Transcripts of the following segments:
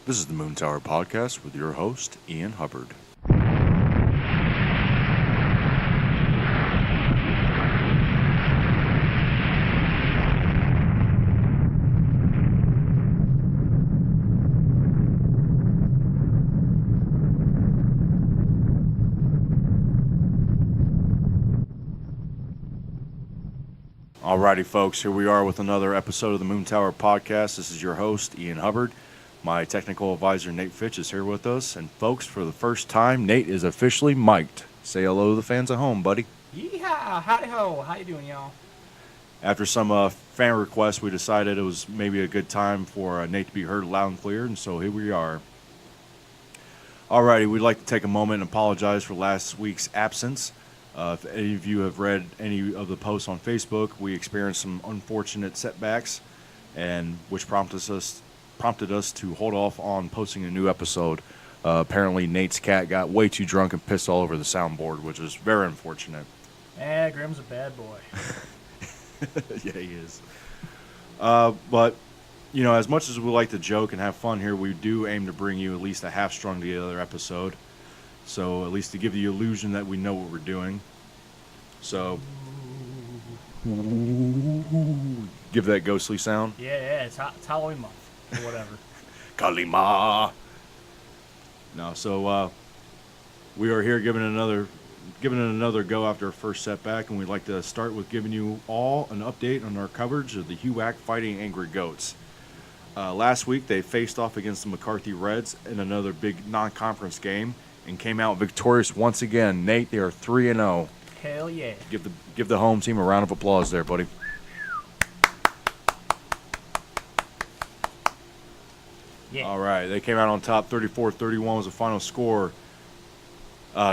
This is the Moon Tower Podcast with your host, Ian Hubbard. Alrighty, folks, here we are with another episode of the Moon Tower Podcast. This is your host, Ian Hubbard. My technical advisor, Nate Fitch, is here with us. And, folks, for the first time, Nate is officially mic'd. Say hello to the fans at home, buddy. Yeehaw! Howdy ho! How you doing, y'all? After some fan requests, we decided it was maybe a good time for Nate to be heard loud and clear, and so here we are. Alrighty, we'd like to take a moment and apologize for last week's absence. If any of you have read any of the posts on Facebook, we experienced some unfortunate setbacks, and which prompted us to hold off on posting a new episode. Apparently, Nate's cat got way too drunk and pissed all over the soundboard, which is very unfortunate. Grim's a bad boy. Yeah, he is. But, you know, as much as we like to joke and have fun here, we do aim to bring you at least a half-strung together episode. So, at least to give the illusion that we know what we're doing. So, give that ghostly sound. Yeah, it's Halloween month, or whatever. Kalima! No, so, we are here giving it another go after our first setback, and we'd like to start with giving you all an update on our coverage of the HUAC Fighting Angry Goats. Last week, they faced off against the McCarthy Reds in another big non-conference game and came out victorious once again. Nate, they are 3-0. Hell yeah. Give the home team a round of applause there, buddy. Yeah. All right, they came out on top. 34-31 was the final score.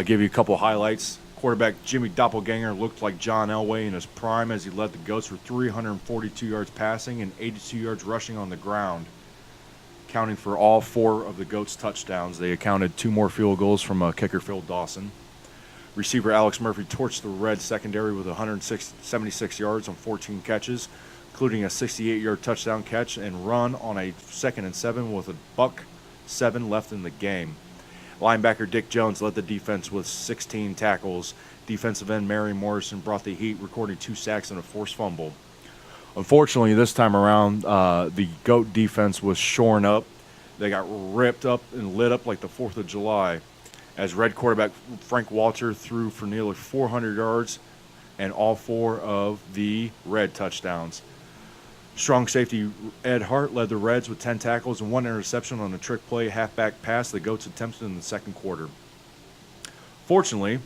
Give you a couple highlights. Quarterback Jimmy Doppelganger looked like John Elway in his prime as he led the Goats for 342 yards passing and 82 yards rushing on the ground. Counting for all four of the Goats' touchdowns. They accounted two more field goals from kicker Phil Dawson. Receiver Alex Murphy torched the Reds secondary with 176 yards on 14 catches, including a 68-yard touchdown catch and run on a 2nd and 7 with $1:07 left in the game. Linebacker Dick Jones led the defense with 16 tackles. Defensive end Mary Morrison brought the heat, recording 2 sacks and a forced fumble. Unfortunately, this time around, the GOAT defense was shorn up. They got ripped up and lit up like the 4th of July as Red quarterback Frank Walter threw for nearly 400 yards and all 4 of the Red touchdowns. Strong safety Ed Hart led the Reds with 10 tackles and 1 interception on a trick play halfback pass the Goats attempted in the second quarter. Fortunately,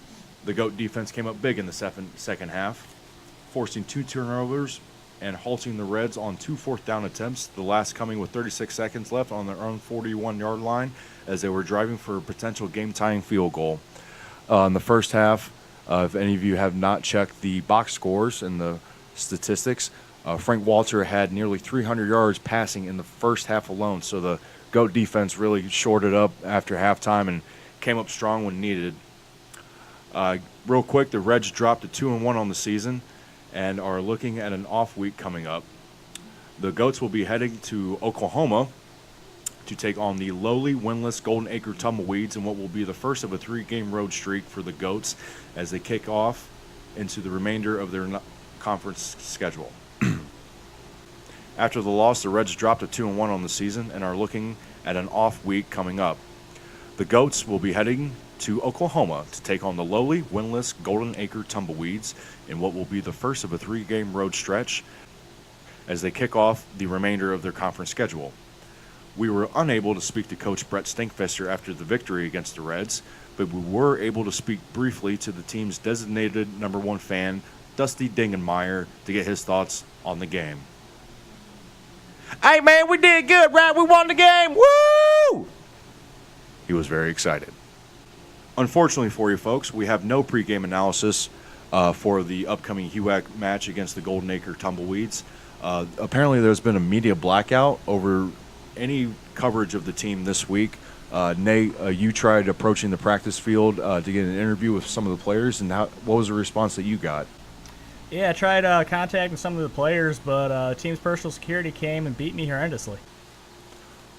the GOAT defense came up big in the second half, forcing 2 turnovers and halting the Reds on 2 fourth-down attempts, the last coming with 36 seconds left on their own 41-yard line as they were driving for a potential game-tying field goal. In the first half, if any of you have not checked the box scores and the statistics, Frank Walter had nearly 300 yards passing in the first half alone, so the GOAT defense really shored it up after halftime and came up strong when needed. Real quick, the Reds dropped to 2-1 on the season and are looking at an off week coming up. The Goats will be heading to Oklahoma to take on the lowly winless Golden Acre Tumbleweeds in what will be the first of a 3-game road streak for the Goats as they kick off into the remainder of their conference schedule. After the loss, the Reds dropped to 2-1 on the season and are looking at an off week coming up. The Goats will be heading to Oklahoma to take on the lowly, winless Golden Acre Tumbleweeds in what will be the first of a 3-game road stretch as they kick off the remainder of their conference schedule. We were unable to speak to Coach Brett Stinkfester after the victory against the Reds, but we were able to speak briefly to the team's designated number 1 fan, Dusty Dingenmeyer, to get his thoughts on the game. Hey, man, we did good, right? We won the game. Woo! He was very excited. Unfortunately for you folks, we have no pregame analysis for the upcoming HUAC match against the Golden Acre Tumbleweeds. Apparently there's been a media blackout over any coverage of the team this week. Nate, you tried approaching the practice field to get an interview with some of the players, and what was the response that you got? Yeah, I tried contacting some of the players, but team's personal security came and beat me horrendously.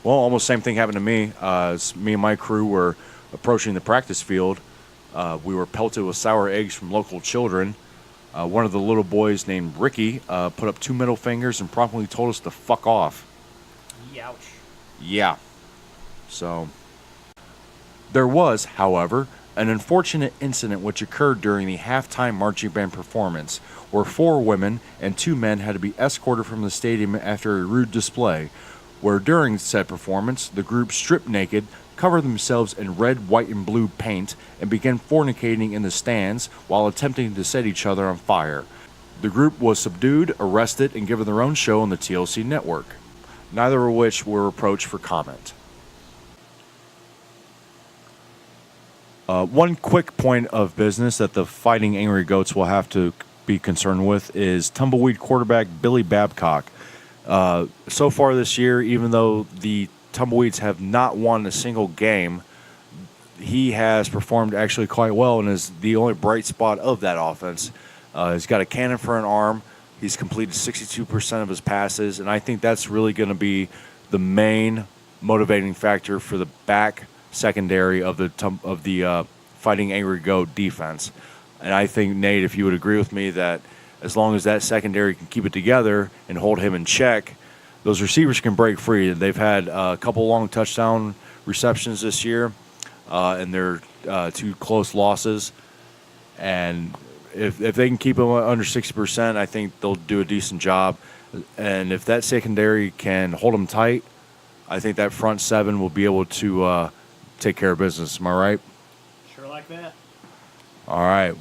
Well, almost same thing happened to me. As me and my crew were approaching the practice field, we were pelted with sour eggs from local children. One of the little boys named Ricky put up 2 middle fingers and promptly told us to fuck off. Ouch. Yeah. So, there was, however, an unfortunate incident which occurred during the halftime marching band performance, where 4 women and 2 men had to be escorted from the stadium after a rude display, where during said performance, the group stripped naked, covered themselves in red, white, and blue paint, and began fornicating in the stands while attempting to set each other on fire. The group was subdued, arrested, and given their own show on the TLC network, neither of which were approached for comment. One quick point of business that the Fighting Angry Goats will have to be concerned with is Tumbleweed quarterback Billy Babcock. So far this year, even though the Tumbleweeds have not won a single game, he has performed actually quite well and is the only bright spot of that offense. He's got a cannon for an arm. He's completed 62% of his passes, and I think that's really going to be the main motivating factor for the back secondary of the Fighting Angry Goat defense. And I think, Nate, if you would agree with me that as long as that secondary can keep it together and hold him in check, those receivers can break free. They've had a couple long touchdown receptions this year, and they're 2 close losses. And if they can keep them under 60%, I think they'll do a decent job. And if that secondary can hold them tight, I think that front 7 will be able to take care of business. Am I right? Sure like that. All right.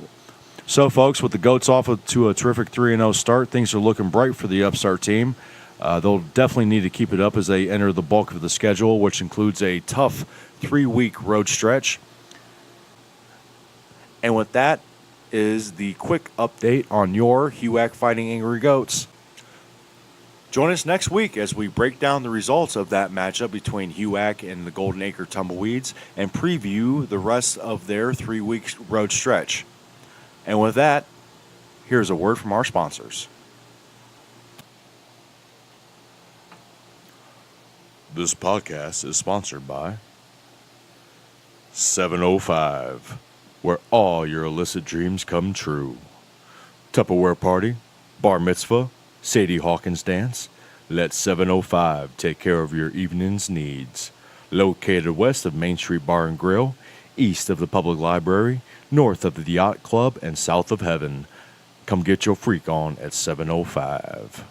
So, folks, with the Goats off to a terrific 3-0 start, things are looking bright for the upstart team. They'll definitely need to keep it up as they enter the bulk of the schedule, which includes a tough 3-week road stretch. And with that is the quick update on your HUAC Fighting Angry Goats. Join us next week as we break down the results of that matchup between HUAC and the Golden Acre Tumbleweeds and preview the rest of their 3-week road stretch. And with that, here's a word from our sponsors. This podcast is sponsored by 705, where all your illicit dreams come true. Tupperware party, bar mitzvah, Sadie Hawkins dance. Let 705 take care of your evening's needs. Located west of Main Street Bar and Grill, east of the Public Library, north of the Yacht Club, and south of Heaven. Come get your freak on at 705.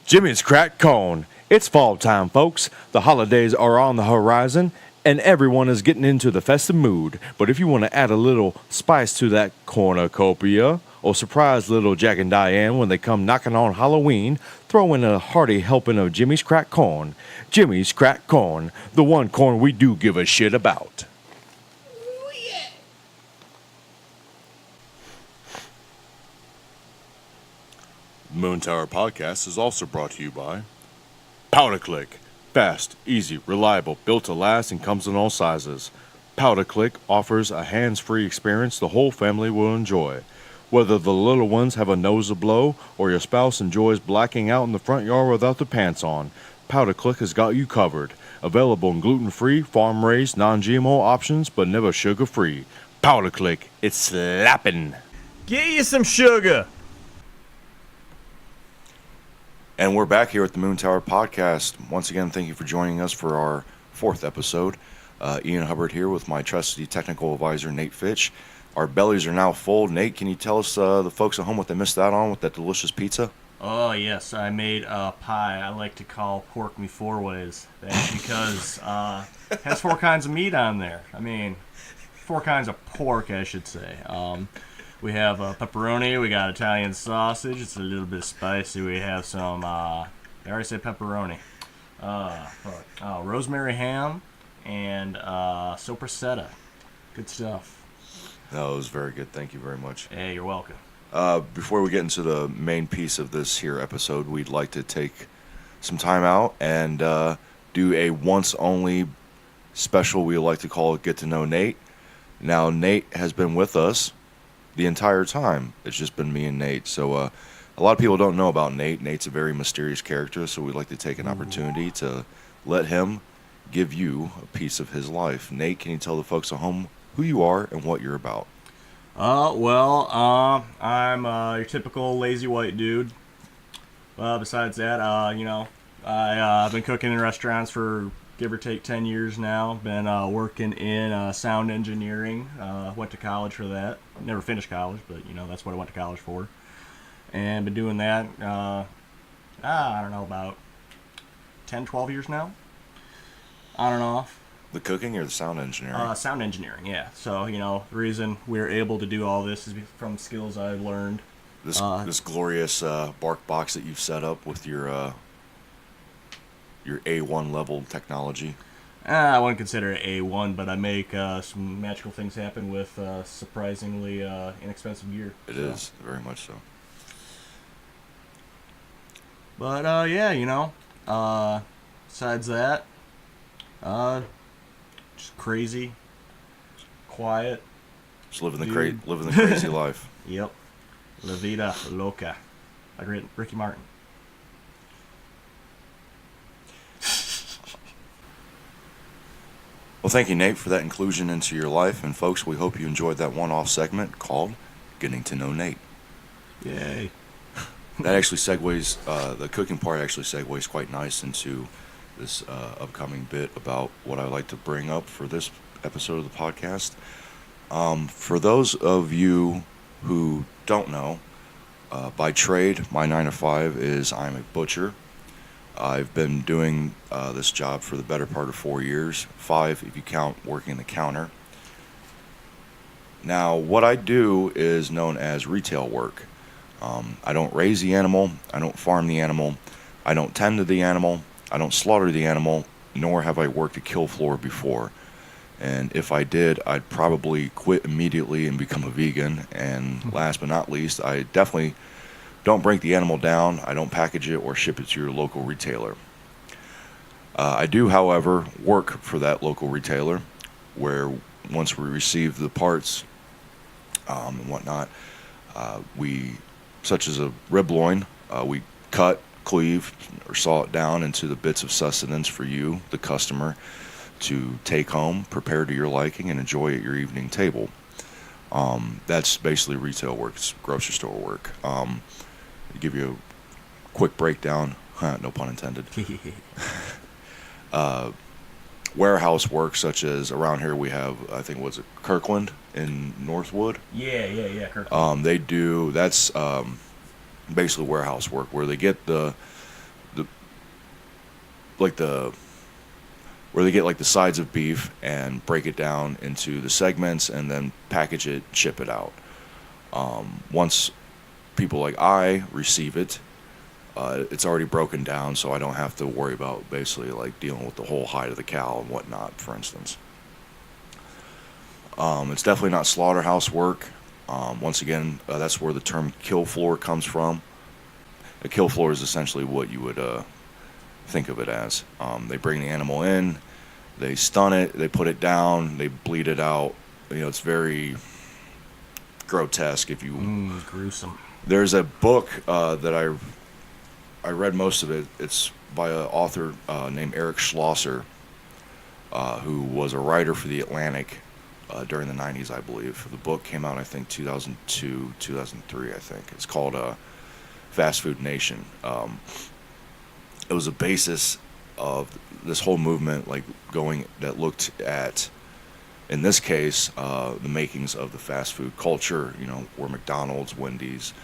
Jimmy's Cracked Corn. It's fall time, folks. The holidays are on the horizon, and everyone is getting into the festive mood. But if you want to add a little spice to that cornucopia, or surprise little Jack and Diane when they come knocking on Halloween, throw in a hearty helping of Jimmy's Cracked Corn. Jimmy's Cracked Corn, the one corn we do give a shit about. Moon Tower Podcast is also brought to you by Powder Click. Fast, easy, reliable, built to last, and comes in all sizes. Powder Click offers a hands-free experience the whole family will enjoy. Whether the little ones have a nose to blow or your spouse enjoys blacking out in the front yard without the pants on, Powder Click has got you covered. Available in gluten-free, farm-raised, non-GMO options, but never sugar-free. Powder Click, it's slapping. Get you some sugar. And we're back here at the Moon Tower Podcast. Once again, thank you for joining us for our 4th episode. Ian Hubbard here with my trusty technical advisor, Nate Fitch. Our bellies are now full. Nate, can you tell us, the folks at home, what they missed out on with that delicious pizza? Oh, yes. I made a pie I like to call Pork Me Four Ways. That's because it has 4 kinds of meat on there. I mean, 4 kinds of pork, I should say. We have pepperoni, we got Italian sausage, it's a little bit spicy. We have some, I already said pepperoni. Rosemary ham and soppressata. Good stuff. That was very good. Thank you very much. Hey, you're welcome. Before we get into the main piece of this here episode, we'd like to take some time out and do a once-only special we like to call Get to Know Nate. Now, Nate has been with us the entire time. It's just been me and Nate. So I'd a lot of people don't know about Nate. Nate's a very mysterious character, so we'd like to take an opportunity to let him give you a piece of his life. Nate, can you tell the folks at home who you are and what you're about? I'm your typical lazy white dude. Besides that, I've been cooking in restaurants for give or take 10 years now. Been working in sound engineering. Went to college for that. Never finished college, but that's what I went to college for. And been doing that, I don't know, about 10, 12 years now. On and off. The cooking or the sound engineering? Sound engineering, yeah. So, the reason we're able to do all this is from skills I've learned. This glorious bark box that you've set up with your A1 level technology. I wouldn't consider it A1, but I make some magical things happen with surprisingly inexpensive gear. It is, very much so. But, besides that, just crazy, quiet. Just living the crazy life. Yep. La vida loca. Like Ricky Martin. Well, thank you, Nate, for that inclusion into your life. And, folks, we hope you enjoyed that one-off segment called Getting to Know Nate. Yay. That actually segues, the cooking part actually segues quite nice into this upcoming bit about what I like to bring up for this episode of the podcast. For those of you who don't know, by trade, my 9 to 5 is I'm a butcher. I've been doing this job for the better part of 4 years, 5 if you count working the counter. Now, what I do is known as retail work. I don't raise the animal, I don't farm the animal, I don't tend to the animal, I don't slaughter the animal, nor have I worked a kill floor before. And if I did, I'd probably quit immediately and become a vegan. And last but not least, I definitely don't break the animal down, I don't package it or ship it to your local retailer. I do, however, work for that local retailer, where once we receive the parts and whatnot, such as a rib loin, we cut, cleave, or saw it down into the bits of sustenance for you, the customer, to take home, prepare to your liking, and enjoy at your evening table. That's basically retail work. It's grocery store work. To give you a quick breakdown, no pun intended. Warehouse work, such as around here we have, I think, was it Kirkland in Northwood? Yeah, Kirkland. They do, that's basically warehouse work, where they get where they get like the sides of beef and break it down into the segments and then package it, ship it out. Once people like I receive it, it's already broken down, so I don't have to worry about basically like dealing with the whole hide of the cow and whatnot, for instance. It's definitely not slaughterhouse work. Once again, that's where the term kill floor comes from. A kill floor is essentially what you would think of it as. They bring the animal in, they stun it, they put it down, they bleed it out. It's very grotesque. If you gruesome. There's a book that I read most of it. It's by an author named Eric Schlosser, who was a writer for The Atlantic during the 90s, I believe. The book came out, I think, 2002, 2003, I think. It's called Fast Food Nation. It was a basis of this whole movement, that looked at, in this case, the makings of the fast food culture, where McDonald's, Wendy's,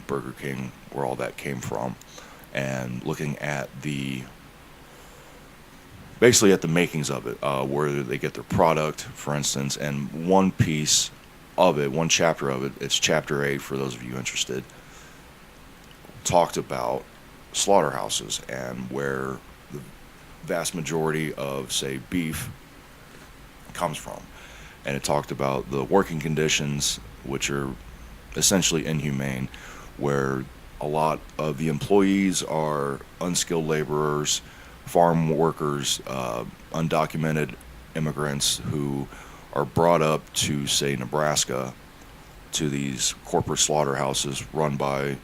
Burger King, where all that came from, and looking at basically at the makings of it, where they get their product, for instance. And one piece of it, one chapter of it, it's chapter 8 for those of you interested, talked about slaughterhouses and where the vast majority of, say, beef comes from. And it talked about the working conditions, which are essentially inhumane, where a lot of the employees are unskilled laborers, farm workers, undocumented immigrants who are brought up to, say, Nebraska, to these corporate slaughterhouses run by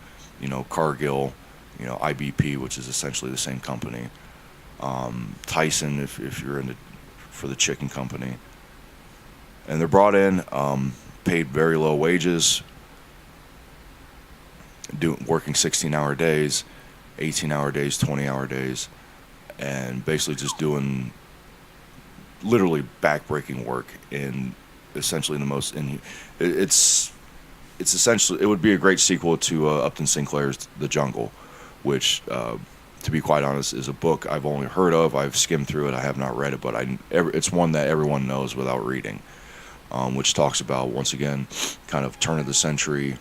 Cargill, IBP, which is essentially the same company. Tyson, if you're into for the chicken company, and they're brought in, paid very low wages, working 16-hour days, 18-hour days, 20-hour days, and basically just doing literally backbreaking work in essentially the most. It's essentially, it would be a great sequel to Upton Sinclair's The Jungle, which, to be quite honest, is a book I've only heard of. I've skimmed through it. I have not read it, but it's one that everyone knows without reading, which talks about, once again, kind of turn of the century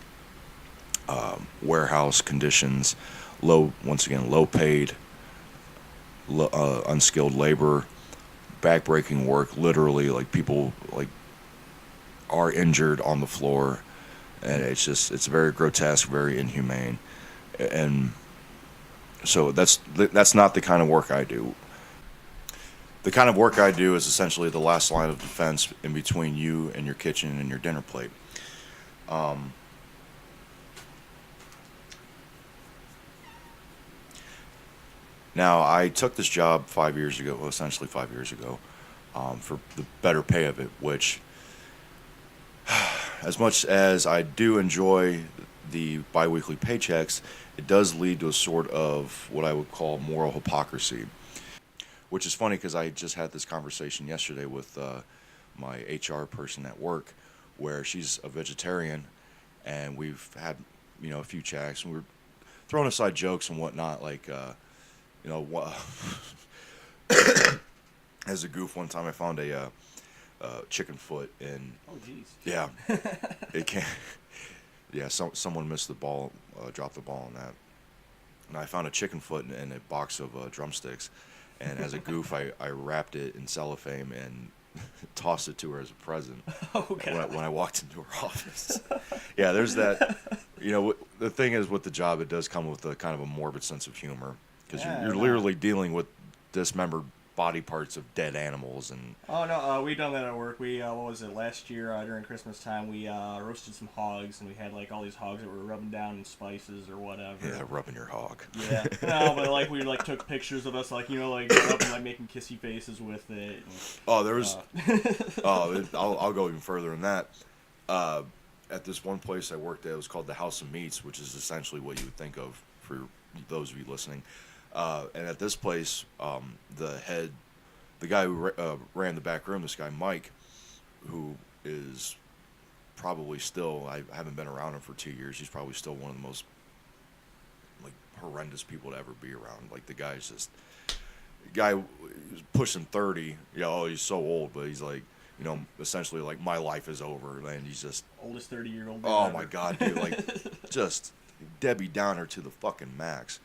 warehouse conditions, low paid, unskilled labor, backbreaking work. Literally, like, people like are injured on the floor, and it's very grotesque, very inhumane, and so that's not the kind of work I do. The kind of work I do is essentially the last line of defense in between you and your kitchen and your dinner plate. Now, I took this job 5 years ago, well, essentially 5 years ago, for the better pay of it, which, as much as I do enjoy the biweekly paychecks, it does lead to a sort of what I would call moral hypocrisy, which is funny because I just had this conversation yesterday with my HR person at work, where she's a vegetarian, and we've had, a few chats, and we're throwing aside jokes and whatnot, like, as a goof, one time I found a chicken foot in. Oh, jeez. Yeah, it can't. Yeah, someone missed the ball, dropped the ball on that, and I found a chicken foot in a box of drumsticks, and as a goof, I wrapped it in cellophane and tossed it to her as a present. Oh, God. When I walked into her office. Yeah, there's that. The thing is, with the job, it does come with a kind of a morbid sense of humor, because you're literally dealing with dismembered body parts of dead animals. And oh, no, we done that at work. We what was it, last year during Christmas time, we roasted some hogs, and we had like all these hogs that were rubbing down in spices or whatever. Yeah, rubbing your hog. Yeah. No, but like we like took pictures of us, like, like up and like making kissy faces with it. And, oh, there was I'll go even further than that. At this one place I worked at, it was called the House of Meats, which is essentially what you would think of for those of you listening. And at this place, the guy who ran the back room, this guy Mike, who is probably still, I haven't been around him for 2 years, he's probably still one of the most, like, horrendous people to ever be around. Like, the guy's just, guy was pushing 30, he's so old, but he's like, essentially like, my life is over, and he's just oldest 30-year-old. Oh my God, dude, like, just Debbie Downer to the fucking max.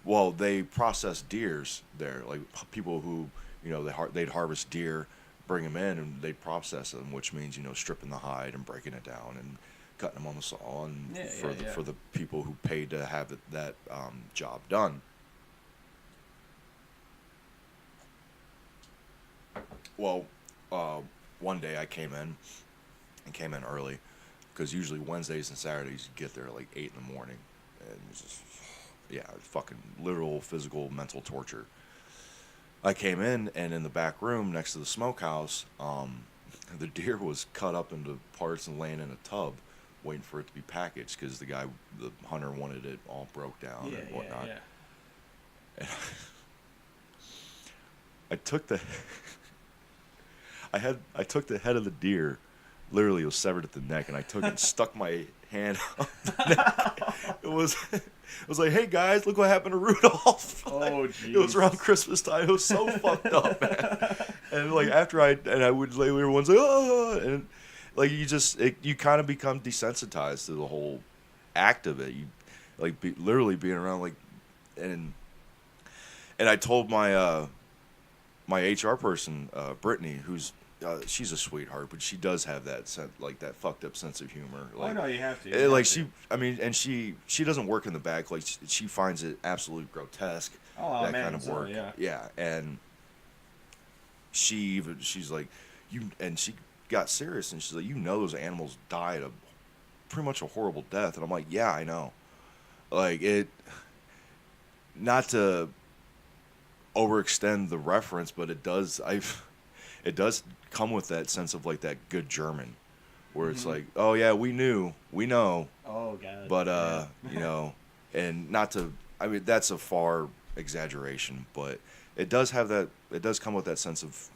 Well, they process deers there, like people who, they'd harvest deer, bring them in, and they'd process them, which means, stripping the hide and breaking it down and cutting them on the saw, and for the people who paid to have that job done. Well, one day I came in early, because usually Wednesdays and Saturdays you get there at like 8 in the morning, and it was just, fucking literal physical mental torture. I came in, and in the back room next to the smokehouse, the deer was cut up into parts and laying in a tub, waiting for it to be packaged, because the hunter wanted it all broke down and whatnot. Yeah. And I took the the head of the deer, literally it was severed at the neck, and I took it and stuck my hand up the neck. It was like, hey guys, look what happened to Rudolph. Oh, jeez. It was around Christmas time. It was so fucked up, man. And like after I would lay, everyone's like, oh, and like you kind of become desensitized to the whole act of it. You like literally being around, like, and I told my my HR person, Brittany, who's she's a sweetheart, but she does have that that fucked up sense of humor. Like, oh no, you have to. And she doesn't work in the back. Like, she finds it absolutely grotesque. Oh, that kind of so, work. Yeah. And she's like, and she got serious, and she's like, those animals died a pretty much a horrible death. And I'm like, yeah, I know. Like it, not to overextend the reference, but it does come with that sense of like that good German, where it's like, oh yeah, we know, Oh god. but Yeah. and not to, I mean, that's a far exaggeration, but it does have that, it does come with that sense of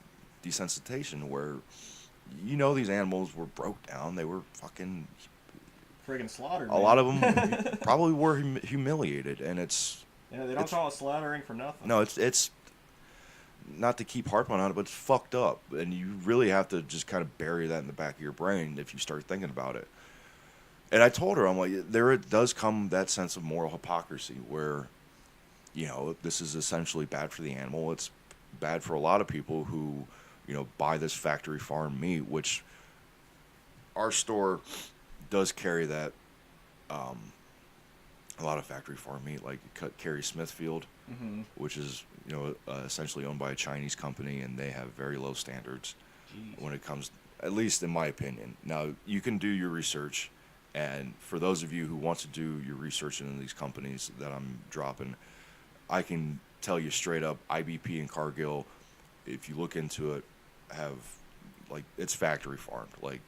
desensitization where these animals were broke down, they were fucking, Friggin' slaughtered. a lot of Man. them probably were humiliated, and it's Yeah, they don't it's call it slaughtering for nothing. no, it's not to keep harping on it, but it's fucked up, and you really have to just kind of bury that in the back of your brain if you start thinking about it. And I told her, I'm like, there it does come that sense of moral hypocrisy where, this is essentially bad for the animal. It's bad for a lot of people who, buy this factory farm meat, which our store does carry that. A lot of factory farm meat, like carry Smithfield, which is essentially owned by a Chinese company, and they have very low standards Jeez. when it comes, at least in my opinion. Now you can do your research, and for those of you who want to do your research into these companies that I'm dropping, I can tell you straight up, IBP and Cargill, if you look into it, have like it's factory farmed, like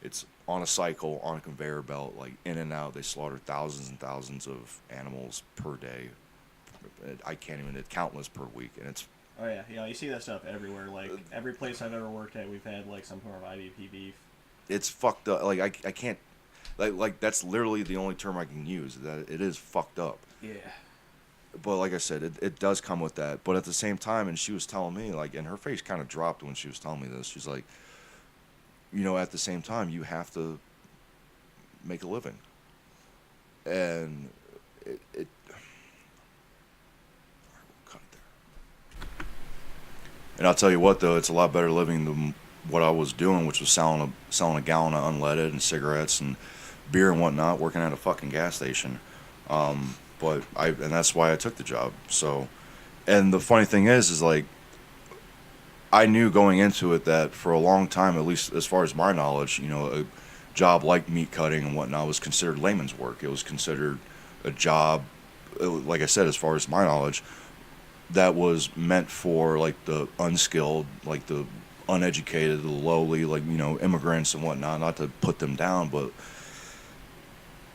it's on a cycle, on a conveyor belt, like in and out. They slaughter thousands and thousands of animals per day. I can't even, it's countless per week, and it's. Oh yeah, you see that stuff everywhere. Like every place I've ever worked at, we've had like some form of IVP beef. It's fucked up. Like I can't, like that's literally the only term I can use. That it is fucked up. Yeah. But like I said, it does come with that. But at the same time, and she was telling me, like, and her face kind of dropped when she was telling me this. She's like, at the same time, you have to make a living. And it cut it there. And I'll tell you what, though, it's a lot better living than what I was doing, which was selling a gallon of unleaded and cigarettes and beer and whatnot, working at a fucking gas station. But and that's why I took the job. So, and the funny thing is like, I knew going into it that for a long time, at least as far as my knowledge, a job like meat cutting and whatnot was considered layman's work. It was considered a job, like I said, as far as my knowledge, that was meant for like the unskilled, like the uneducated, the lowly, like, immigrants and whatnot, not to put them down, but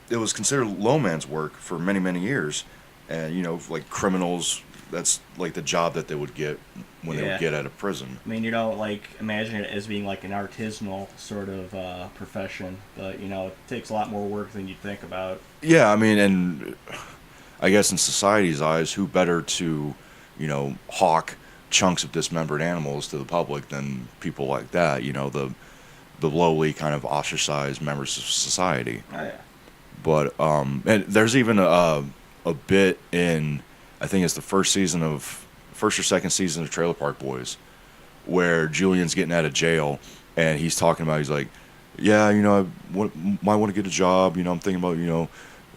it was considered low man's work for many, many years. And, like criminals, that's like the job that they would get when they would get out of prison. I mean, you don't like imagine it as being like an artisanal sort of profession, but it takes a lot more work than you'd think about. Yeah, I mean, and I guess in society's eyes, who better to, hawk chunks of dismembered animals to the public than people like that, the lowly kind of ostracized members of society. Oh yeah. But and there's even a bit in, I think it's the first or second season of Trailer Park Boys, where Julian's getting out of jail, and he's talking about, he's like, yeah, might want to get a job, I'm thinking about,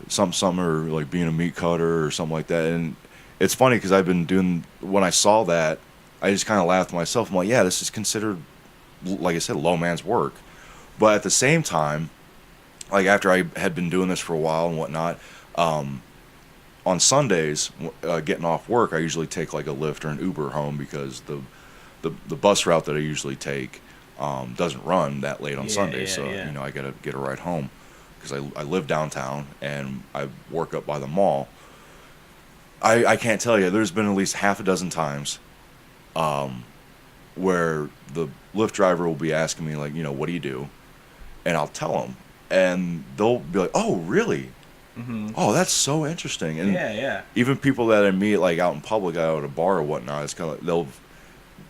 something, or like being a meat cutter or something like that. And it's funny because I've been doing, when I saw that, I just kind of laughed to myself. I'm like, yeah, this is considered, like I said, low man's work. But at the same time, like after I had been doing this for a while and whatnot, on Sundays, getting off work, I usually take like a Lyft or an Uber home, because the bus route that I usually take doesn't run that late on Sundays. So I gotta get a ride home, because I live downtown and I work up by the mall. I can't tell you, there's been at least half a dozen times where the Lyft driver will be asking me, like, what do you do? And I'll tell them, and they'll be like, oh, really? Mm-hmm. Oh, that's so interesting. And yeah. even people that I meet, like out in public, out at a bar or whatnot, it's kind of,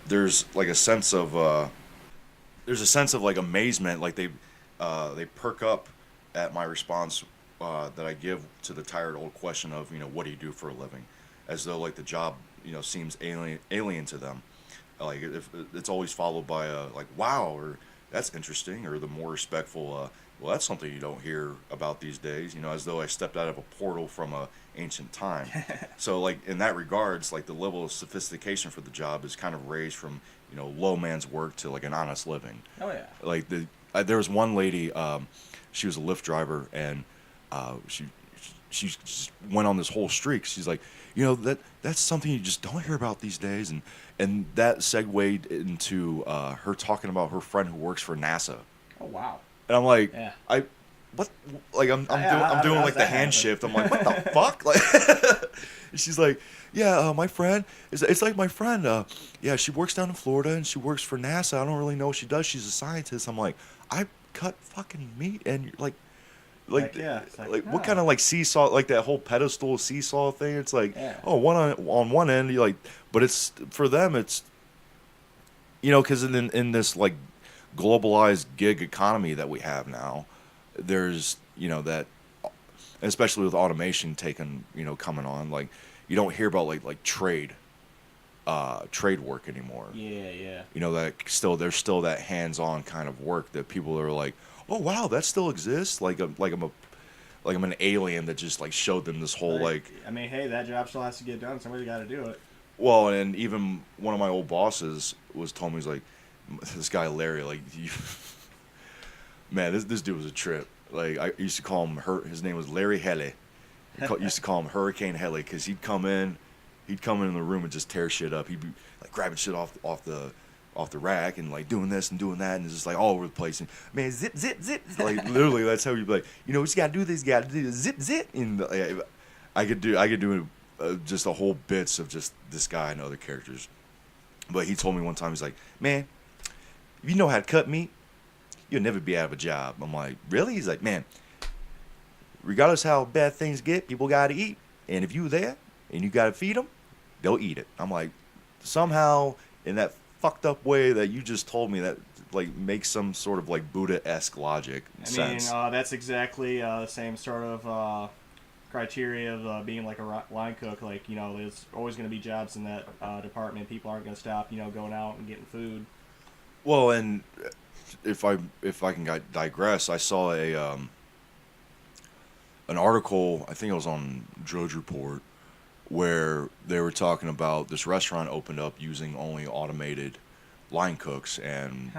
there's like a sense of like amazement, like they perk up at my response that I give to the tired old question of, what do you do for a living, as though like the job, seems alien to them. Like if it's always followed by a like, wow, or that's interesting, or the more respectful, well, that's something you don't hear about these days, as though I stepped out of a portal from a ancient time. So like in that regards, like the level of sophistication for the job is kind of raised from, low man's work to like an honest living. Oh yeah. Like there was one lady, she was a Lyft driver, and she she just went on this whole streak. She's like, that's something you just don't hear about these days, and that segued into her talking about her friend who works for NASA. Oh wow. And I'm like, Yeah. what? Like I'm Yeah, doing how's like the that hand happen? shift. I'm like, what the fuck? Like, and she's like, yeah, my friend. It's like my friend. Yeah, she works down in Florida and she works for NASA. I don't really know what she does. She's a scientist. I'm like, I cut fucking meat and you're like, Like, yeah, it's like like, what no. kind of like seesaw, like that whole pedestal seesaw thing? It's like, Yeah. oh, one on one end, you like, but it's for them, it's, because in this like globalized gig economy that we have now, there's that, especially with automation coming on, like you don't hear about like trade work anymore. Yeah. That there's still that hands-on kind of work that people are like, oh wow, that still exists. Like I'm an alien that just like showed them this whole like. I mean, hey, that job still has to get done. Somebody's got to do it. Well, and even one of my old bosses told me, he's like, this guy Larry, like, man, this dude was a trip. Like I used to call him his name was Larry Helle. Used to call him Hurricane Helle because he'd come in the room and just tear shit up. He'd be like grabbing shit off the rack and like doing this and doing that and it's just like all over the place and man zip like literally that's how you'd be like what you gotta do this, you gotta do zip and I could do just a whole bits of just this guy and other characters. But he told me one time, he's like, man, if you know how to cut meat, you'll never be out of a job. I'm like, really? He's like, man, regardless how bad things get, people gotta eat, and if you there and you gotta feed them, they'll eat it. I'm like, somehow in that fucked up way that you just told me, that like makes some sort of like Buddha-esque logic sense. I mean, that's exactly the same sort of criteria of being like a line cook. Like, there's always going to be jobs in that department. People aren't going to stop, going out and getting food. Well, and if I can digress, I saw an article, I think it was on Drudge Report, where they were talking about this restaurant opened up using only automated line cooks and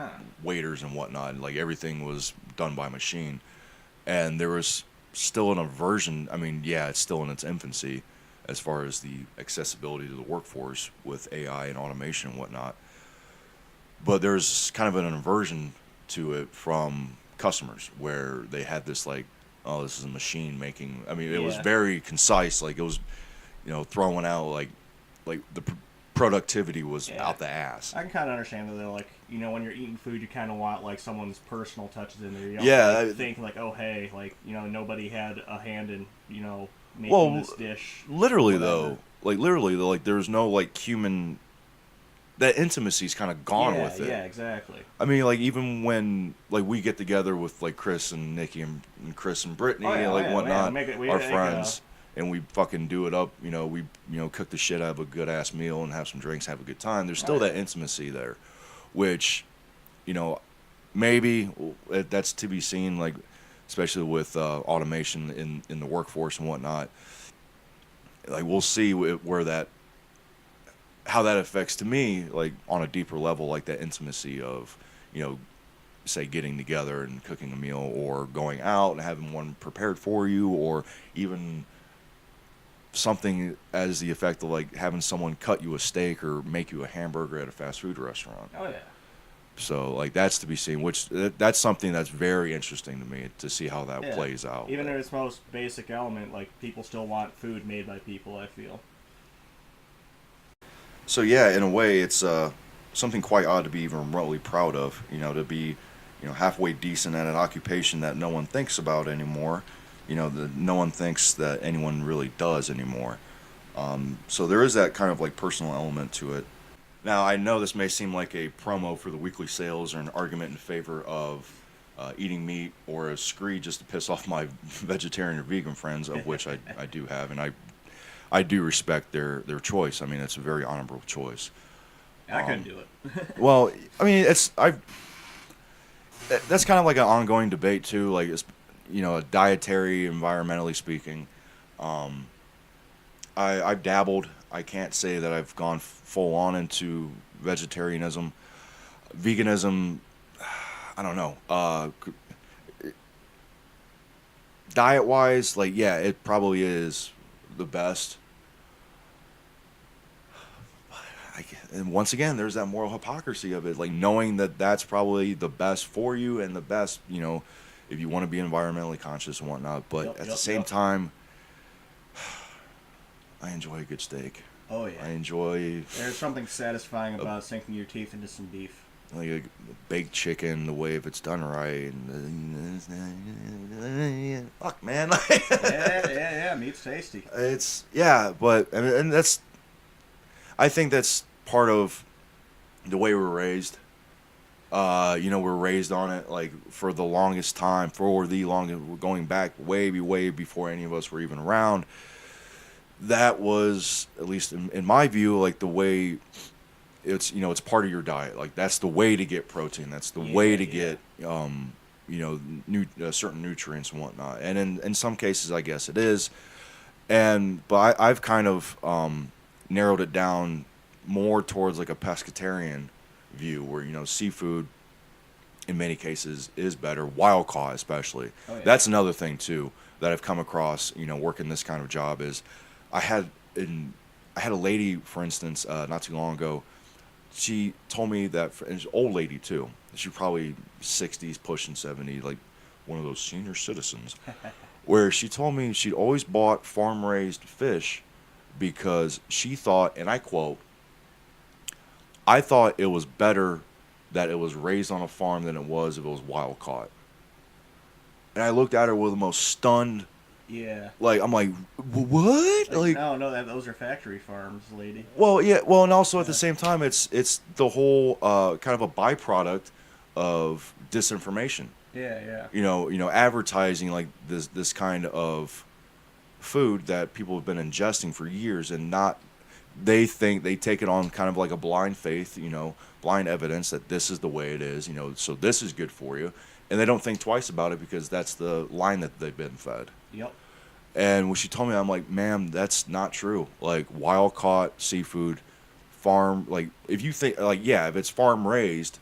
waiters and whatnot. And like everything was done by machine. And there was still an aversion. I mean, yeah, it's still in its infancy as far as the accessibility to the workforce with AI and automation and whatnot. But there's kind of an aversion to it from customers where they had this like, oh, this is a machine making. I mean, it was very concise. Like it was, throwing out like the productivity was out the ass. I can kind of understand that they're like, when you're eating food, you kind of want like someone's personal touches in there. You don't think like, oh hey, like nobody had a hand in making this dish. Literally though, like there's no like human. That intimacy's kind of gone with it. Yeah, exactly. I mean, like even when like we get together with like Chris and Nikki and Chris and Brittany and like whatnot, our friends. And we fucking do it up, we cook the shit out of a good ass meal and have some drinks, have a good time. There's still that intimacy there, which, maybe that's to be seen, like especially with automation in the workforce and whatnot. Like we'll see how that affects to me, like on a deeper level, like that intimacy of, say getting together and cooking a meal or going out and having one prepared for you, or even something as the effect of like having someone cut you a steak or make you a hamburger at a fast food restaurant. Oh yeah. So like that's to be seen, which that's something that's very interesting to me to see how that plays out. Even in its most basic element, like people still want food made by people, I feel. So yeah, in a way, it's something quite odd to be even remotely proud of. To be, halfway decent at an occupation that no one thinks about anymore. No one thinks that anyone really does anymore. So there is that kind of like personal element to it. Now, I know this may seem like a promo for the weekly sales or an argument in favor of eating meat or a screed just to piss off my vegetarian or vegan friends, of which I do have, and I do respect their choice. I mean, it's a very honorable choice. I couldn't do it. Well, I mean, that's kind of like an ongoing debate too. Like, it's, dietary, environmentally speaking. I've dabbled. I can't say that I've gone full on into vegetarianism. Veganism, I don't know. diet wise, like, yeah, it probably is the best. And once again, there's that moral hypocrisy of it, like knowing that that's probably the best for you and the best, if you want to be environmentally conscious and whatnot. But at the same time, I enjoy a good steak. Oh yeah. I enjoy There's something satisfying about sinking your teeth into some beef. like a baked chicken, the way if it's done right. And fuck, man. Yeah. Meat's tasty. It's but and that's. I think that's part of the way we're raised. We're raised on it like for the longest time, we're going back way before any of us were even around. That was, at least in my view, like the way it's part of your diet. Like that's the way to get protein. That's the way to get, certain nutrients and whatnot. And in some cases, I guess it is. But I've kind of narrowed it down more towards like a pescatarian view where, seafood in many cases is better, wild caught especially. Oh, yeah. That's another thing too that I've come across, working this kind of job is I had a lady, for instance, not too long ago. She told me that, and she's an old lady too. She's probably 60s, pushing 70, like one of those senior citizens, where she told me she'd always bought farm-raised fish because she thought, and I quote, "I thought it was better that it was raised on a farm than it was if it was wild caught." And I looked at her with the most stunned. Yeah. Like, I'm like, what? No, those are factory farms, lady. Well, yeah. Well, and also at the same time, it's the whole kind of a byproduct of disinformation. Yeah. Advertising like this kind of food that people have been ingesting for years and not. They think they take it on kind of like a blind faith, blind evidence that this is the way it is, so this is good for you. And they don't think twice about it because that's the line that they've been fed. Yep. And when she told me, I'm like, ma'am, that's not true. Like wild caught seafood, farm, like if you think like, if it's farm raised,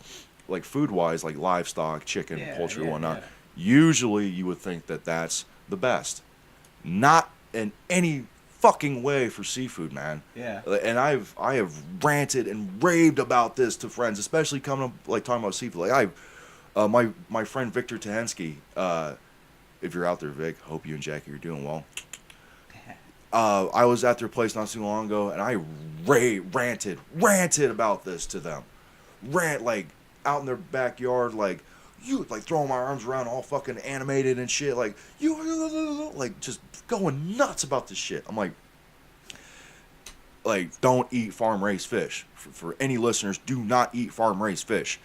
like food wise, like livestock, chicken, poultry, and whatnot, usually you would think that that's the best. Not in any fucking way for seafood, man. Yeah. And I have ranted and raved about this to friends, especially coming up like talking about seafood. Like my friend Victor Tahensky, if you're out there, Vic, hope you and Jackie are doing well. I was at their place not too long ago, and I ranted about this to them. Like out in their backyard, like you, like throwing my arms around, all fucking animated and shit, like you, like just going nuts about this shit. I'm like, don't eat farm raised fish. For any listeners, do not eat farm raised fish.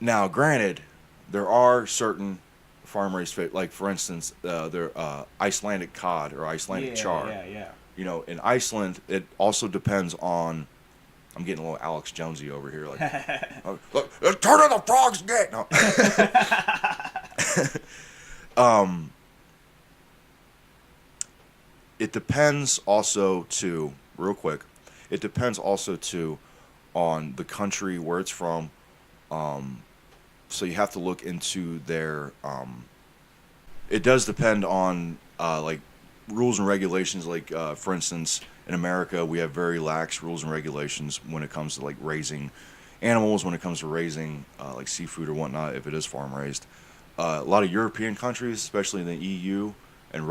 Now, granted, there are certain farm raised fish, like for instance, there Icelandic cod or Icelandic char. Yeah. In Iceland, it also depends on. I'm getting a little Alex Jonesy over here, like, look, turn of the frogs again. No. It depends also too, real quick. It depends also too on the country where it's from. So you have to look into their. It does depend on like rules and regulations. Like for instance, in America, we have very lax rules and regulations when it comes to like raising animals, when it comes to raising like seafood or whatnot, if it is farm raised. A lot of European countries, especially in the EU, and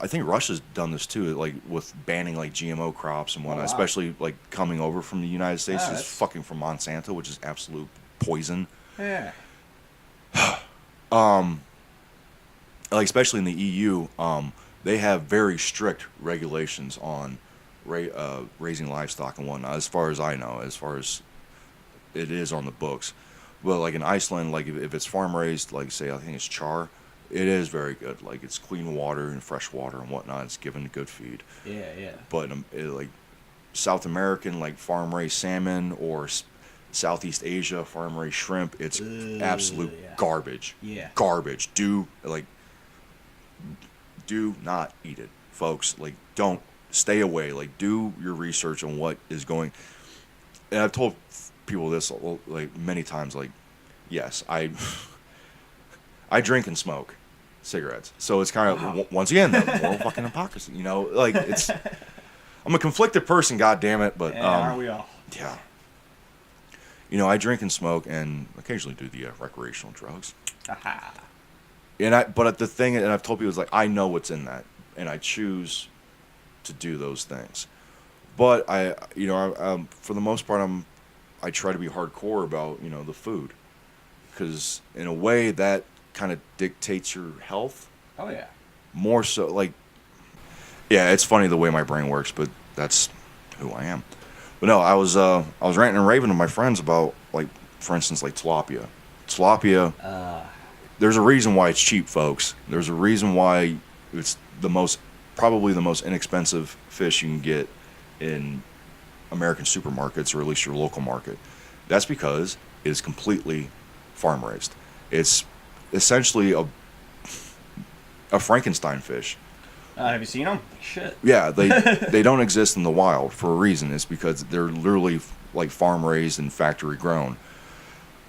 I think Russia's done this too, like with banning like GMO crops and whatnot, especially like coming over from the United States. It's fucking from Monsanto, which is absolute poison. Yeah. Like especially in the EU, they have very strict regulations on raising livestock and whatnot, as far as I know, as far as it is on the books. But like in Iceland, like if it's farm raised, like say I think it's char, it is very good. Like it's clean water and fresh water and whatnot. It's given a good feed. Yeah. But like South American, like farm raised salmon or Southeast Asia farm raised shrimp, it's absolute garbage. Yeah. Garbage. Do not eat it, folks. Like don't stay away. Like do your research on what is going. And I've told people this like many times. Like, yes, I drink and smoke. cigarettes. So it's kind of once again the moral fucking hypocrisy. You know, like it's. I'm a conflicted person, God damn it, but Aren't we all? yeah. You know, I drink and smoke and occasionally do the recreational drugs. Aha. But the thing, and I've told people, is like I know what's in that, and I choose to do those things. But for the most part, I try to be hardcore about the food, because in a way that kind of dictates your health. Oh yeah. More so, like, yeah, it's funny the way my brain works, but that's who I am. But no, I was ranting and raving to my friends about, like, for instance, like tilapia. There's a reason why it's cheap, folks. There's a reason why it's probably the most inexpensive fish you can get in American supermarkets, or at least your local market. That's because it is completely farm raised. It's essentially a Frankenstein fish. Have you seen them? Shit. Yeah, they don't exist in the wild for a reason. It's because they're literally like farm raised and factory grown.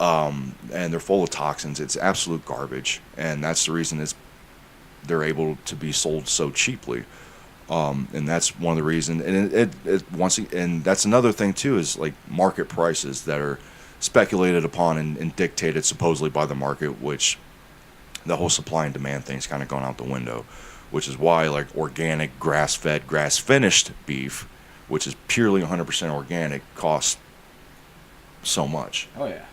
And they're full of toxins. It's absolute garbage, and that's the reason they're able to be sold so cheaply. And that's one of the reasons. And and that's another thing too, is like market prices that are speculated upon and dictated supposedly by the market, which the whole supply and demand thing's kind of gone out the window. Which is why, like, organic, grass-fed, grass-finished beef, which is purely 100% organic, costs so much. Oh yeah.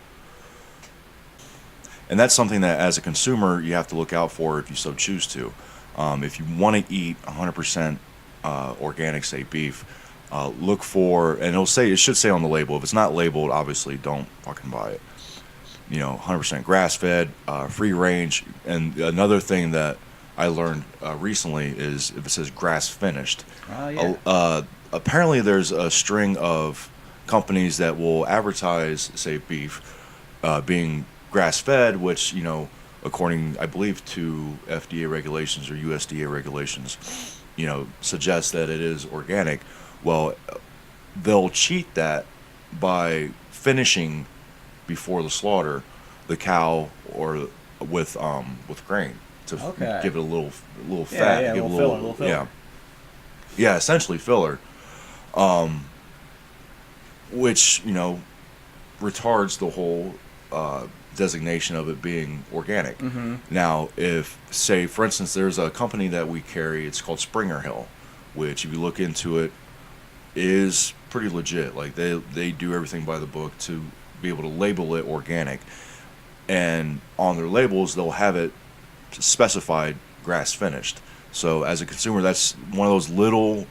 And that's something that, as a consumer, you have to look out for if you so choose to. If you want to eat 100% organic, say, beef, look for, and it should say on the label. If it's not labeled, obviously, don't fucking buy it. 100% grass-fed, free range. And another thing that I learned recently is if it says grass finished. Oh yeah. Apparently, there's a string of companies that will advertise, say, beef being grass fed, which according, I believe, to FDA regulations or USDA regulations, suggests that it is organic. Well, they'll cheat that by finishing before the slaughter the cow or with grain. To give it a little fat, yeah, give a it little filler. Yeah, essentially filler, which retards the whole designation of it being organic. Mm-hmm. Now, if, say, for instance, there's a company that we carry, it's called Springer Hill, which, if you look into it, is pretty legit. Like they do everything by the book to be able to label it organic, and on their labels they'll have it specified grass finished. So as a consumer, that's one of those little,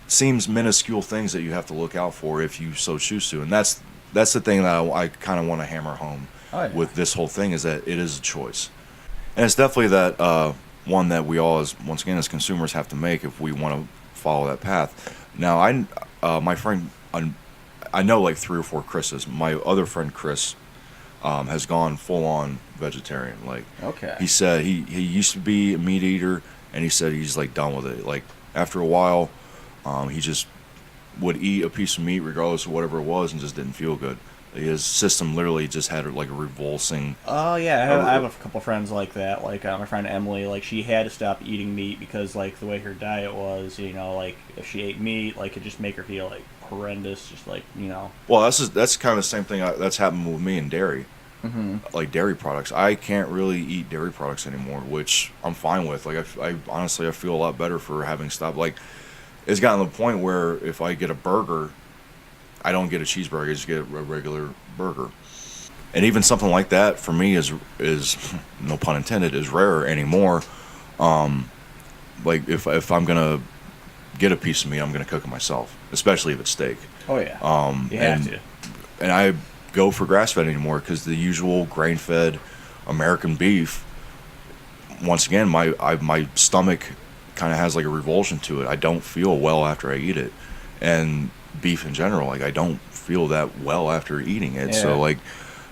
seems minuscule things that you have to look out for if you so choose to. And that's the thing that I kind of want to hammer home with this whole thing, is that it is a choice. And it's definitely that one that we all, once again, as consumers, have to make if we want to follow that path. Now, my friend, I know like 3 or 4 Chris's. My other friend Chris has gone full on vegetarian. Like, okay. He said he used to be a meat eater, and he said he's like done with it. Like, after a while, he just would eat a piece of meat regardless of whatever it was, and just didn't feel good. His system literally just had like a revulsing. Oh yeah, I have a couple friends like that. Like my friend Emily, like she had to stop eating meat because like the way her diet was, like if she ate meat, like it just make her feel like horrendous, just like Well, that's kind of the same thing that's happened with me in dairy. Mm-hmm. Like dairy products, I can't really eat dairy products anymore, which I'm fine with. Like I honestly, I feel a lot better for having stopped. Like, it's gotten to the point where if I get a burger, I don't get a cheeseburger, I just get a regular burger. And even something like that for me is no pun intended, is rarer anymore. Like if I'm gonna get a piece of meat, I'm gonna cook it myself, especially if it's steak. Oh yeah. You have to. And I go for grass-fed anymore, because the usual grain-fed American beef, once again, my stomach kind of has like a revulsion to it. I don't feel well after I eat it, and beef in general, like I don't feel that well after eating it. Yeah. So like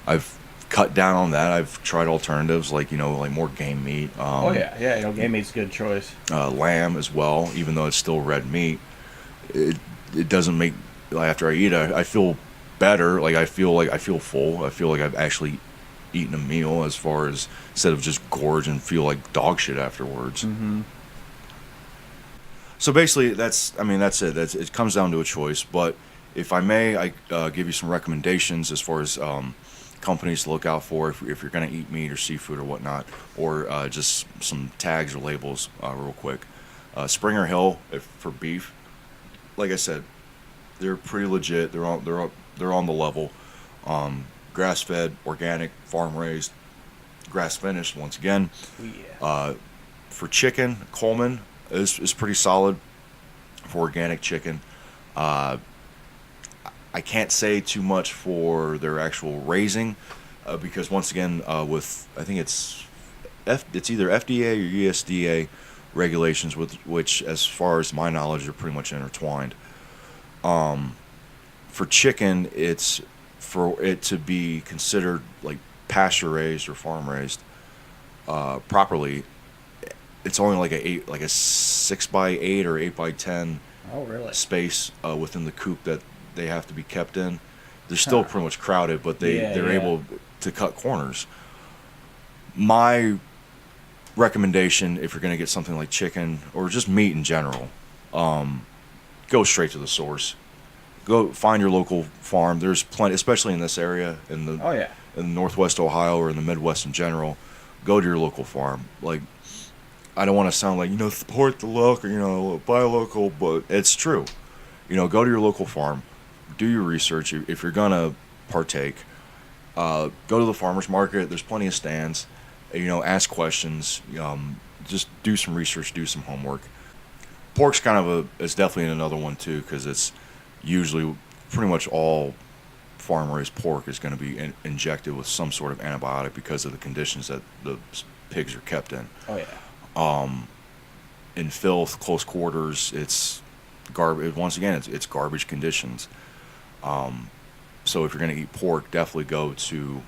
I've cut down on that. I've tried alternatives like like more game meat. Game meat's a good choice. Lamb as well, even though it's still red meat. It doesn't make, like, after I eat it, I feel better. Like I feel full. I feel like I've actually eating a meal, as far as instead of just gorge and feel like dog shit afterwards. Mm-hmm. So basically, that's it. It comes down to a choice. But if I may, I give you some recommendations as far as companies to look out for if you're going to eat meat or seafood or whatnot, or just some tags or labels real quick. Springer Hill, for beef, like I said, they're pretty legit. They're on the level. Grass-fed, organic, farm-raised, grass-finished. Once again, Yeah. for chicken, Coleman is pretty solid for organic chicken. I can't say too much for their actual raising because once again, with I think it's either FDA or USDA regulations, with which, as far as my knowledge, are pretty much intertwined. For chicken, it's for it to be considered like pasture raised or farm raised properly. It's only like a 6x8 or 8x10 Oh, really? space within the coop that they have to be kept in. They're still pretty much crowded, but they're Yeah. able to cut corners. My recommendation, if you're going to get something like chicken or just meat in general, go straight to the source. Go find your local farm. There's plenty, especially in this area, Oh, yeah. in Northwest Ohio or in the Midwest in general. Go to your local farm. Like, I don't want to sound like, support the local, buy local, but it's true. Go to your local farm, do your research. If you're gonna partake, go to the farmer's market. There's plenty of stands. Ask questions. Just do some research, do some homework. Pork's it's definitely another one too, because it's usually pretty much all farm-raised pork is going to be injected with some sort of antibiotic because of the conditions that the pigs are kept in. Oh, yeah. In filth, close quarters, it's garbage. Once again, it's garbage conditions. So if you're going to eat pork, definitely go to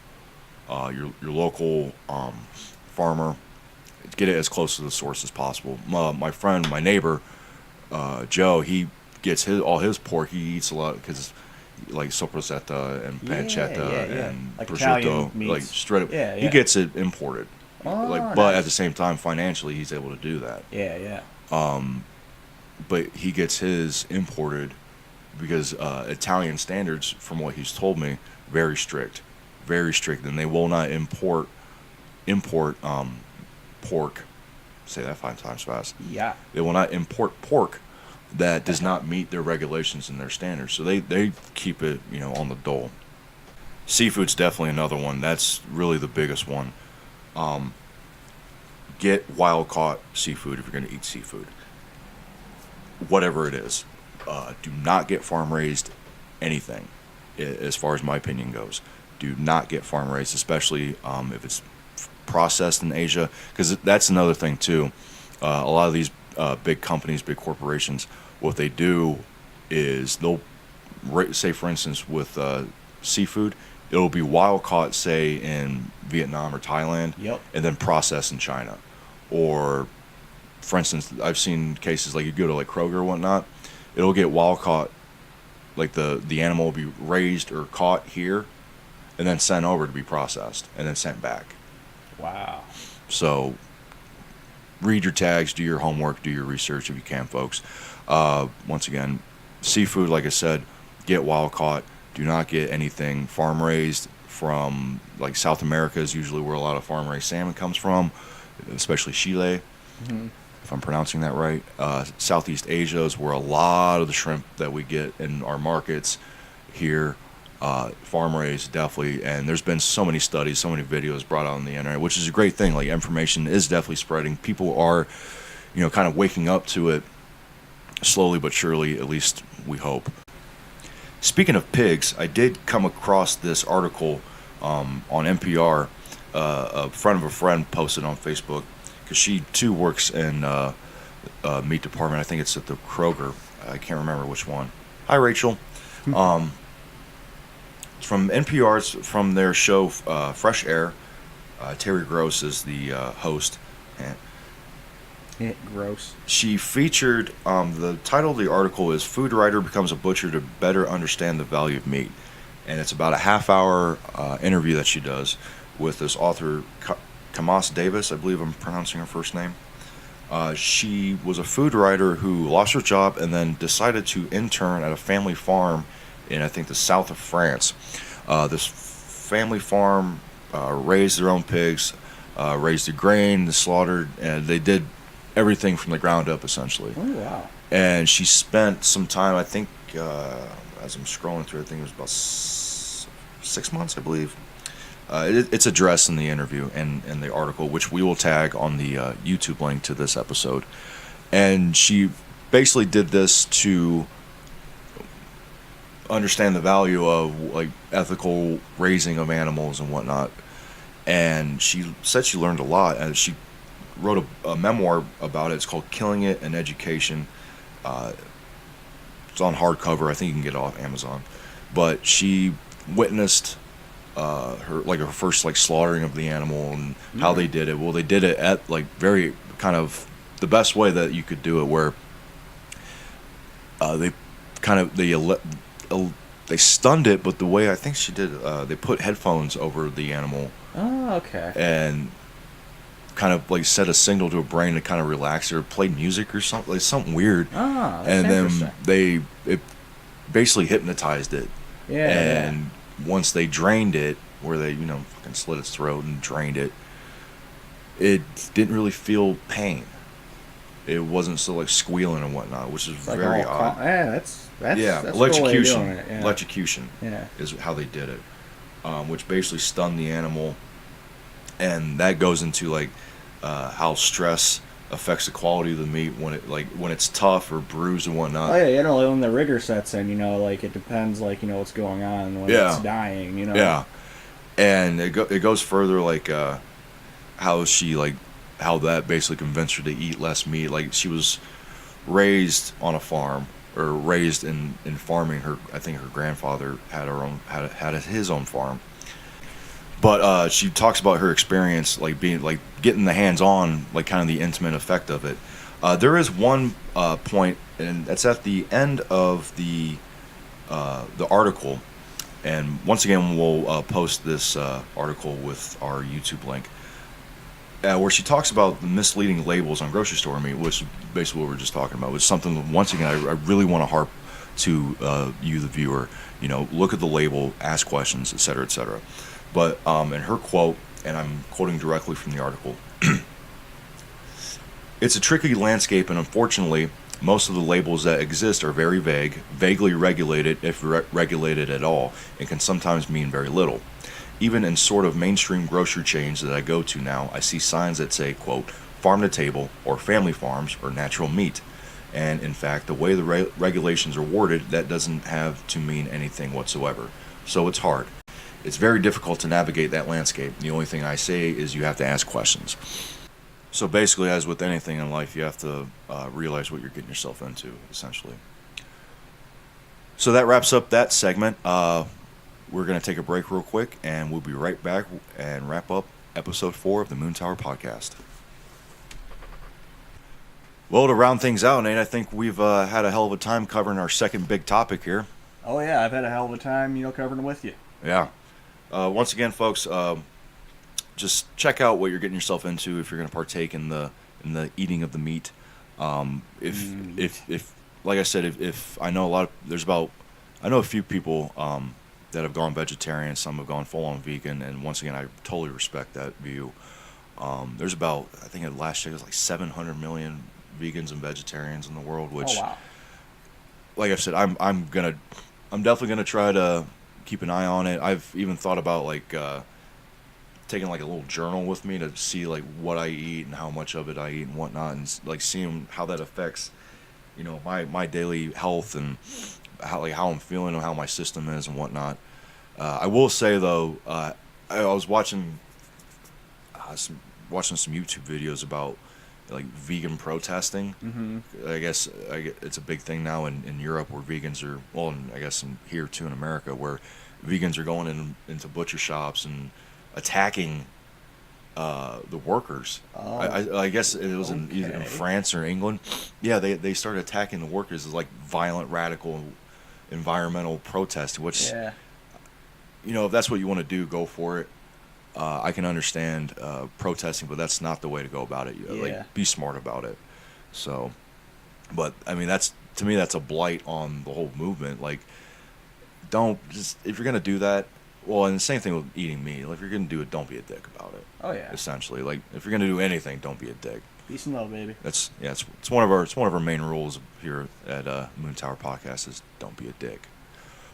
your local farmer. Get it as close to the source as possible. My neighbor, Joe, he gets all his pork. He eats a lot because like sopressata and pancetta and Like prosciutto, Italian meats. like straight up. Yeah, He yeah. gets it imported. Oh, But nice. at the same time, financially, he's able to do that. Yeah, yeah. But he gets his imported because Italian standards, from what he's told me, very strict, and they will not import pork. Say that 5 times fast. Yeah. They will not import pork that does not meet their regulations and their standards. So they keep it, on the dole. Seafood's definitely another one. That's really the biggest one. Get wild-caught seafood if you're going to eat seafood. Whatever it is. Do not get farm-raised anything, as far as my opinion goes. Do not get farm-raised, especially if it's processed in Asia, because that's another thing, too. A lot of these big companies, big corporations, what they do is they'll, say, for instance, with seafood, it'll be wild-caught, say, in Vietnam or Thailand, Yep. and then processed in China. Or, for instance, I've seen cases like you go to like Kroger or whatnot, it'll get wild caught, like the animal will be raised or caught here, and then sent over to be processed, and then sent back. Wow. So, read your tags, do your homework, do your research if you can, folks. Once again, seafood, like I said, get wild caught. Do not get anything farm raised from, like, South America is usually where a lot of farm raised salmon comes from, especially Chile, if I'm pronouncing that right. Southeast Asia is where a lot of the shrimp that we get in our markets here, farm raised, definitely. And there's been so many studies, so many videos brought out on the internet, which is a great thing. Like, information is definitely spreading. People are, kind of waking up to it slowly but surely, at least we hope. Speaking of pigs, I did come across this article on NPR. A friend of a friend posted on Facebook, because she too works in meat department. I think it's at the Kroger. I can't remember which one. Hi, Rachel. It's from NPR. It's from their show Fresh Air. Terry Gross is the host. And Gross. she featured, the title of the article is "Food Writer Becomes a Butcher to Better Understand the Value of Meat." And it's about a half-hour interview that she does with this author, Kamas Davis, I believe I'm pronouncing her first name. She was a food writer who lost her job and then decided to intern at a family farm in, I think, the south of France. This family farm raised their own pigs, raised the grain, the slaughtered, and they did everything from the ground up, essentially. Oh, wow. And she spent some time, I think, as I'm scrolling through, I think it was about 6 months, I believe. It's addressed in the interview and in the article, which we will tag on the YouTube link to this episode. And she basically did this to understand the value of like ethical raising of animals and whatnot. And she said she learned a lot. And she wrote a memoir about it. It's called "Killing It: An Education." It's on hardcover. I think you can get it off Amazon. But she witnessed her first slaughtering of the animal and how they did it. Well, they did it at like very kind of the best way that you could do it, where they stunned it, but the way I think she did, they put headphones over the animal. Oh, okay. And kind of like set a signal to a brain to kind of relax it, or played music or something, like something weird. Oh, that's and then interesting. it basically hypnotized it. Yeah. And once they drained it, where they, fucking slit its throat and drained it, it didn't really feel pain. It wasn't so like squealing and whatnot, which is like very odd. Yeah, that's electrocution. Cool way of doing it, yeah. Electrocution Yeah. is how they did it, which basically stunned the animal, and that goes into like how stress affects the quality of the meat when it's tough or bruised and whatnot. Oh yeah, when the rigor sets in, like it depends, what's going on when it's dying, Yeah, and it goes further, like how that basically convinced her to eat less meat. Like she was raised on a farm, or raised in farming. I think her grandfather had his own farm. But she talks about her experience, like getting the hands-on, like kind of the intimate effect of it. There is one point, and that's at the end of the article. And once again, we'll post this article with our YouTube link, where she talks about the misleading labels on grocery store meat, which is basically what we were just talking about. Which is something, once again, I really want to harp to you, the viewer. Look at the label, ask questions, etc., etc. But in her quote, and I'm quoting directly from the article, "It's a tricky landscape, and unfortunately, most of the labels that exist are very vague, vaguely regulated, if regulated at all, and can sometimes mean very little. Even in sort of mainstream grocery chains that I go to now, I see signs that say, quote, farm to table, or family farms, or natural meat. And in fact, the way the regulations are worded, that doesn't have to mean anything whatsoever. So it's hard. It's very difficult to navigate that landscape. The only thing I say is you have to ask questions." So basically, as with anything in life, you have to realize what you're getting yourself into, essentially. So that wraps up that segment. We're going to take a break real quick, and we'll be right back and wrap up episode 4 of the Moon Tower Podcast. Well, to round things out, Nate, I think we've had a hell of a time covering our second big topic here. Oh yeah, I've had a hell of a time, covering it with you. Yeah. Once again, folks, just check out what you're getting yourself into if you're going to partake in the eating of the meat. If like I said, if I know I know a few people that have gone vegetarian, some have gone full on vegan, and once again, I totally respect that view. There's about, I think last year it was like 700 million vegans and vegetarians in the world, which, like I said, I'm definitely gonna try to keep an eye on it. I've even thought about taking like a little journal with me to see like what I eat and how much of it I eat and whatnot, and like seeing how that affects my daily health and how I'm feeling and how my system is and whatnot. I will say though, I was watching some YouTube videos about like vegan protesting. Mm-hmm. I guess it's a big thing now in Europe, where vegans are, well, and I guess here too in America, where vegans are going into butcher shops and attacking the workers. Oh, I guess it was okay. either in France or England. Yeah, they started attacking the workers as like violent, radical, environmental protest. Which, yeah. if that's what you want to do, go for it. I can understand protesting, but that's not the way to go about it. Yeah. Like, be smart about it. So, but I mean, to me, that's a blight on the whole movement. Like, don't just, if you're gonna do that. Well, and the same thing with eating meat. Like, if you're gonna do it, don't be a dick about it. Oh yeah. Essentially, like, if you're gonna do anything, don't be a dick. Peace and love, baby. It's one of our main rules here at Moon Tower Podcast is don't be a dick.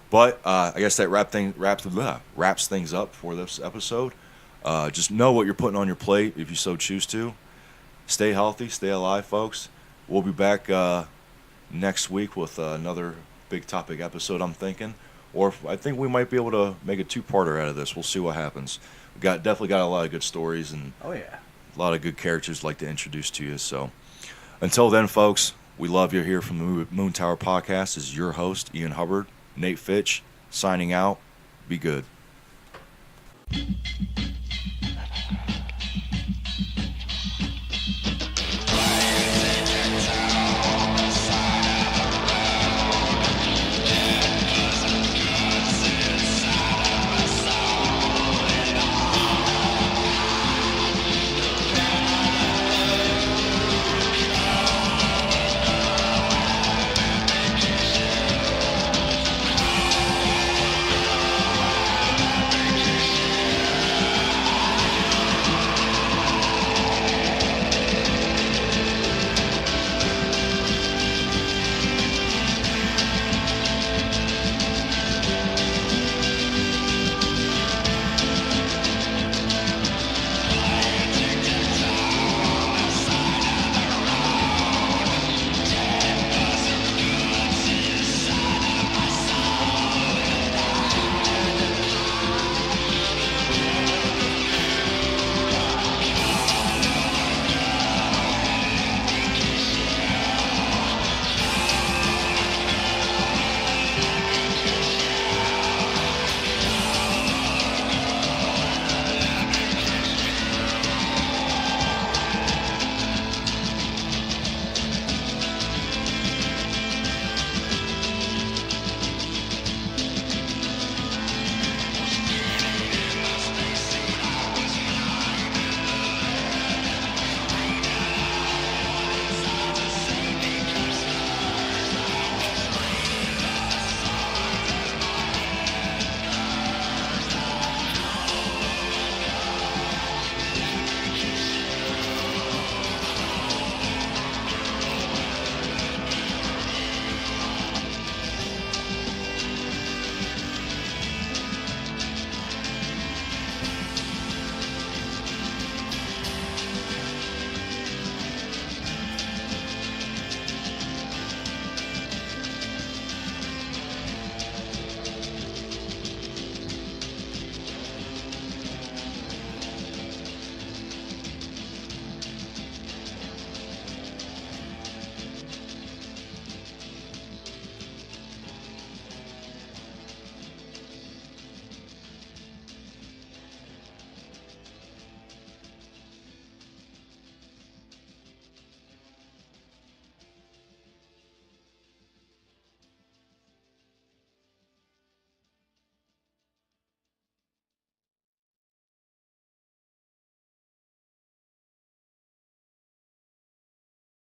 But I guess that wraps things up for this episode. Just know what you're putting on your plate if you so choose to. Stay healthy, stay alive, folks. We'll be back next week with another big topic episode, I'm thinking. Or I think we might be able to make a two-parter out of this. We'll see what happens. We definitely got a lot of good stories and Oh yeah. a lot of good characters like to introduce to you. So until then, folks, we love you here from the Moon Tower Podcast. This is your host, Ian Hubbard, Nate Fitch, signing out. Be good.